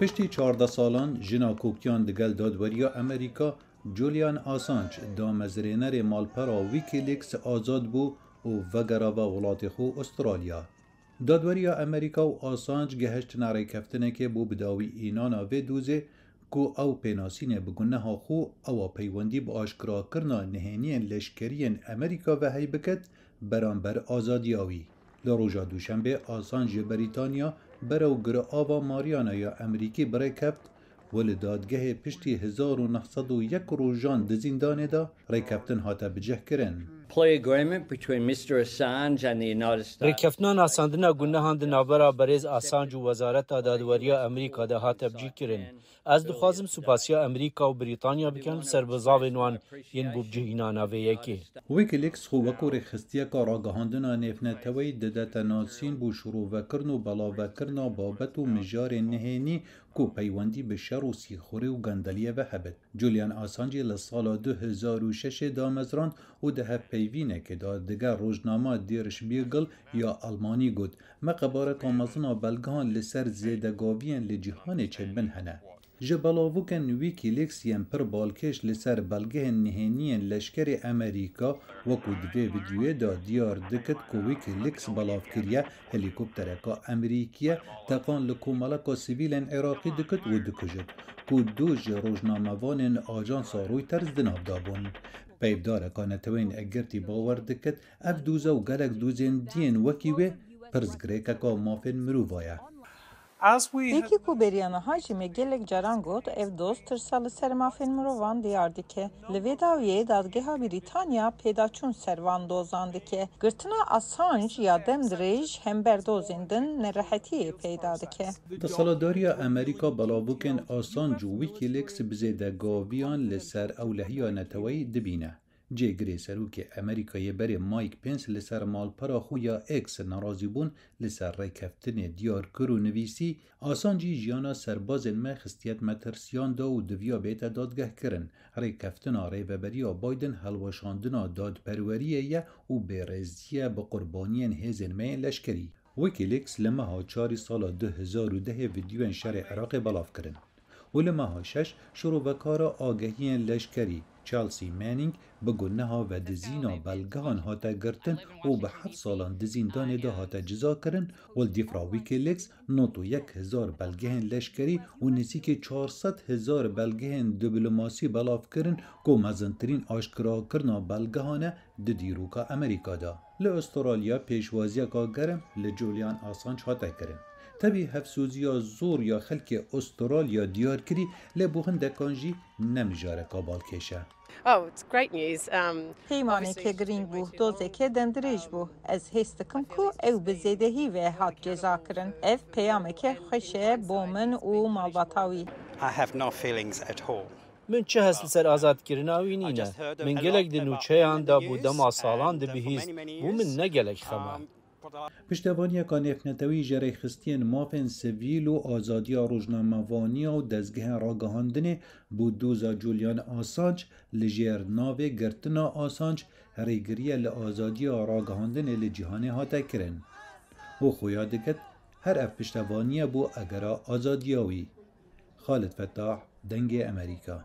پشتی 14 سالان جنا کوکیان دگل دادوریا امریکا جولیان آسانج دامزرینر مالپرا ویکیلیکس آزاد بو و وگراوا ولات خو استرالیا. دادوریا امریکا و آسانج گهشت ناری کفتنه که بو بداوی اینانا و دوزه کو او پیناسین بگونه ها خو او پیوندی با آشکرا کرنا نهینین لشکرین امریکا و هی بکت برانبر آزادیاوی. لروژا دوشنبه آسانج بریتانیا برو گر آوا ماریانا یا امریکی برای کفت ولی دادگاه پشتی 1901 روژان دزیندانه دا ری کفتن هاتا بجه کرن. ریکفتنان آساندنا گناهان دنابرا بریز آسانج و وزارت دادوریا امریکا ده ها تبجیه کرن. از دخوازم سپاسیا امریکا و بریتانیا بکن سربزاو نوان ین بوبجه اینانا و یکی. ویکیلیکس خو وکو ریخستیا که راگهاندنا نیفنتوی ددتا ناسین بو شروع وکرن و بلا وکرن بابت و مجار نهینی کو پیوندی به شر و سیخوری و گندلیه و حبت. جولیان آسانجی لسال 2006 دامزران و ده پیوینه که دادگر روزنامه دیرش بیگل یا آلمانی گود مقباره کامزنا بلگان لسر زیدگاوین لجیهان چه بن هنه. جبلاوکن ویکیلیکس یم پر بالکش لسر بلگه نهینین لشکر امریکا وکو دوی ویدیوی دا دیار دکت کو ویکیلیکس بلاف کریه هلیکوپترکا امریکیه تقان لکومالکا سیویلن عراقی دکت و دکجد کو دوج روزناموان آجانس رویترز دناب دابون. پیبدارکا نتوین اگرتی باور دکت اف دوزا و گلک دوزین دین وکیوه پرزگریکا مافن مرووایا. یکی کو بریانه هاجی میگلک جران گوت ev dost tırsalı serma filmrovan diyardı ki Levedaviye dadgeha Britanya pedaçun servan dozandı ki gırtına Assange ya demdrej hem berdozindin nerahetiye peydadı ki. تصالداریا امریکا بلاوکن آسانج و ویکیلیکس بزیده گاویان لسر اولهیا نتوی دبینه. جگری سروک امریکای بری مایک پنس لسر مالپرا خویا اکس نرازی بون لسر ری کفتن دیار کرو نویسی آسانجی جیانا سربازن ما خستیت مترسیان دا و دویا بیت دادگه کرن ری کفتن ری وبریا بایدن حلوشاندنا داد پروریه و بیرزیه با قربانین هزن ما لشکری. ویکیلیکس لما ها 4 سال 2010 ویدیوین شر عراق بلاف کرن و لما ها 6 شروع وکارا آگهین لشکری چالسی مانینگ به گناه و دزینا بلگان هاتا گرتن و به 7 سالان دزیندان ده هاتا جزا کرن و دیفرا ویکیلیکس نوتو 1000 بلگهن لشکری و نزدیک 400,000 بلگهن دیپلماسی بلاف کرن که مزنترین آشکرا کرنا بلگهانه دیروکا امریکا دا. لاسترالیا پیشوازی کا گرم لجولیان آسانج هاتا کرن. تبی هفسوزیا زور یا خلک استرالیا دیار کری لبوخن دکانجی نمجاره کابال کشه. It's great news. پیمانی که گرینگ بو دوزه که دندریج بو از هستکم کو او بزیدهی و حد جزا کرن اف پیامه که خوشه بومن و مالباتاوی. I have no feelings at all. من چه هست سر آزاد کرناوی نینه من گلک دنوچه آندا بودم سالان دبیهیز بو من نگلک خمه. پشتوانی کانیف نتوی جری خستین مافن سویل و آزادی روزنامه‌وانی و دزگه راگهاندنه بود دوزا جولیان آسانج لجیر ناوی گرتنا آسانج هریگریه لآزادی راگهاندنه لجیهانه هاته کرن و خویا دکت هر اف پشتوانی بو اگرا آزادیاوی. خالد فتاح دنگ امریکا.